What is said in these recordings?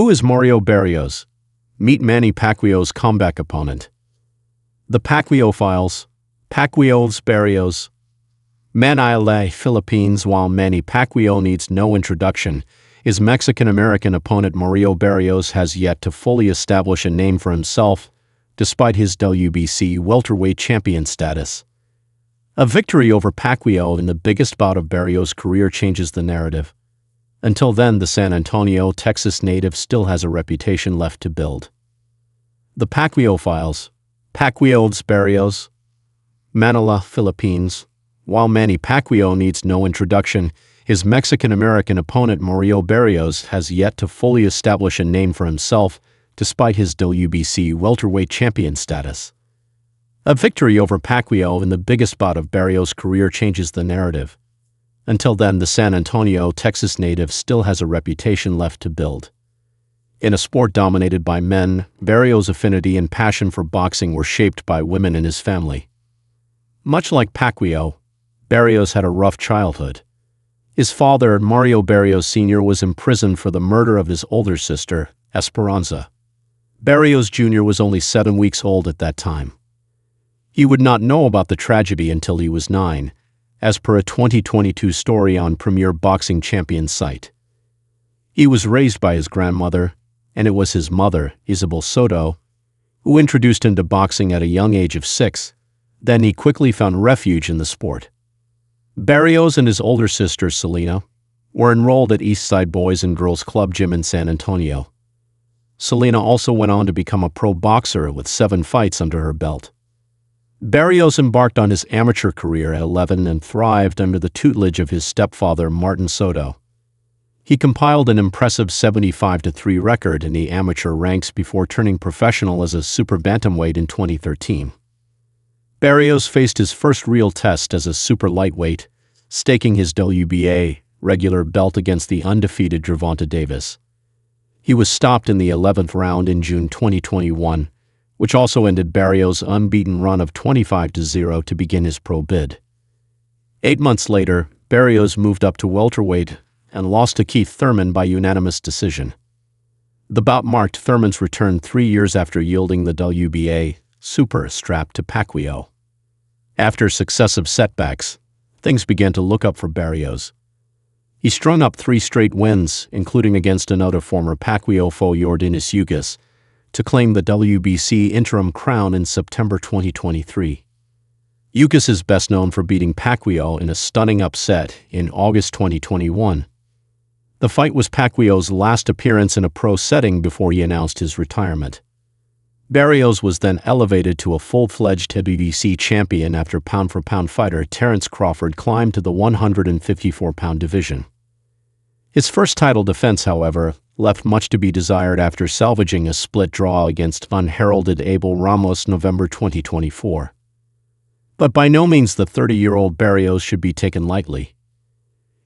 Who is Mario Barrios? Meet Manny Pacquiao's comeback opponent. The Pacquiao Files. Pacquiao's Barrios. Manila, Philippines. While Manny Pacquiao needs no introduction, his Mexican-American opponent Mario Barrios has yet to fully establish a name for himself, despite his WBC welterweight champion status. A victory over Pacquiao in the biggest bout of Barrios' career changes the narrative. Until then, the San Antonio, Texas native still has a reputation left to build. The Pacquiao Files. Pacquiao's Barrios. Manila, Philippines. While Manny Pacquiao needs no introduction, his Mexican-American opponent Mario Barrios has yet to fully establish a name for himself, despite his WBC welterweight champion status. A victory over Pacquiao in the biggest bout of Barrios' career changes the narrative. Until then, the San Antonio, Texas native still has a reputation left to build. In a sport dominated by men, Barrios' affinity and passion for boxing were shaped by women in his family. Much like Pacquiao, Barrios had a rough childhood. His father, Mario Barrios Sr., was imprisoned for the murder of his older sister, Esperanza. Barrios Jr. was only 7 weeks old at that time. He would not know about the tragedy until he was 9, as per a 2022 story on Premier Boxing Champions site. He was raised by his grandmother, and it was his mother, Isabel Soto, who introduced him to boxing at a young age of 6. Then he quickly found refuge in the sport. Barrios and his older sister, Selena, were enrolled at Eastside Boys and Girls Club Gym in San Antonio. Selena also went on to become a pro boxer with 7 fights under her belt. Barrios embarked on his amateur career at 11 and thrived under the tutelage of his stepfather, Martin Soto. He compiled an impressive 75-3 record in the amateur ranks before turning professional as a super bantamweight in 2013. Barrios faced his first real test as a super lightweight, staking his WBA regular belt against the undefeated Gervonta Davis. He was stopped in the 11th round in June 2021, which also ended Barrios' unbeaten run of 25-0 to begin his pro bid. 8 months later, Barrios moved up to welterweight and lost to Keith Thurman by unanimous decision. The bout marked Thurman's return 3 years after yielding the WBA super strap to Pacquiao. After successive setbacks, things began to look up for Barrios. He strung up 3 straight wins, including against another former Pacquiao foe, Yordenis Ugas, to claim the WBC interim crown in September 2023. Ugas is best known for beating Pacquiao in a stunning upset in August 2021. The fight was Pacquiao's last appearance in a pro setting before he announced his retirement. Barrios was then elevated to a full-fledged WBC champion after pound-for-pound fighter Terence Crawford climbed to the 154-pound division. His first title defense, however, left much to be desired after salvaging a split draw against unheralded Abel Ramos November 2024. But by no means the 30-year-old Barrios should be taken lightly.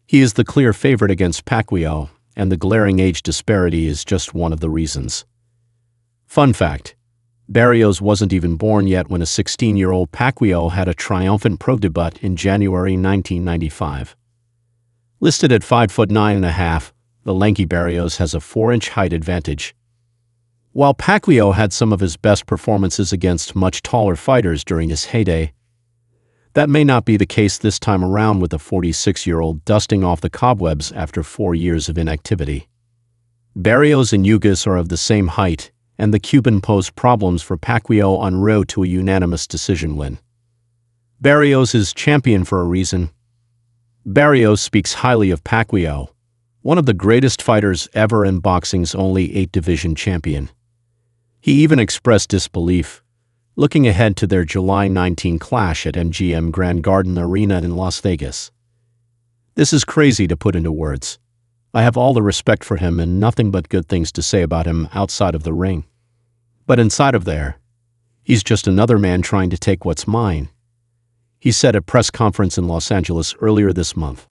He is the clear favorite against Pacquiao, and the glaring age disparity is just one of the reasons. Fun fact: Barrios wasn't even born yet when a 16-year-old Pacquiao had a triumphant pro debut in January 1995. Listed at 5'9½", the lanky Barrios has a 4-inch height advantage. While Pacquiao had some of his best performances against much taller fighters during his heyday, that may not be the case this time around, with the 46-year-old dusting off the cobwebs after 4 years of inactivity. Barrios and Ugas are of the same height, and the Cuban posed problems for Pacquiao en route to a unanimous decision win. Barrios is champion for a reason. Barrios speaks highly of Pacquiao, one of the greatest fighters ever and boxing's only 8-division champion. He even expressed disbelief, looking ahead to their July 19 clash at MGM Grand Garden Arena in Las Vegas. "This is crazy to put into words. I have all the respect for him and nothing but good things to say about him outside of the ring. But inside of there, he's just another man trying to take what's mine," he said at a press conference in Los Angeles earlier this month.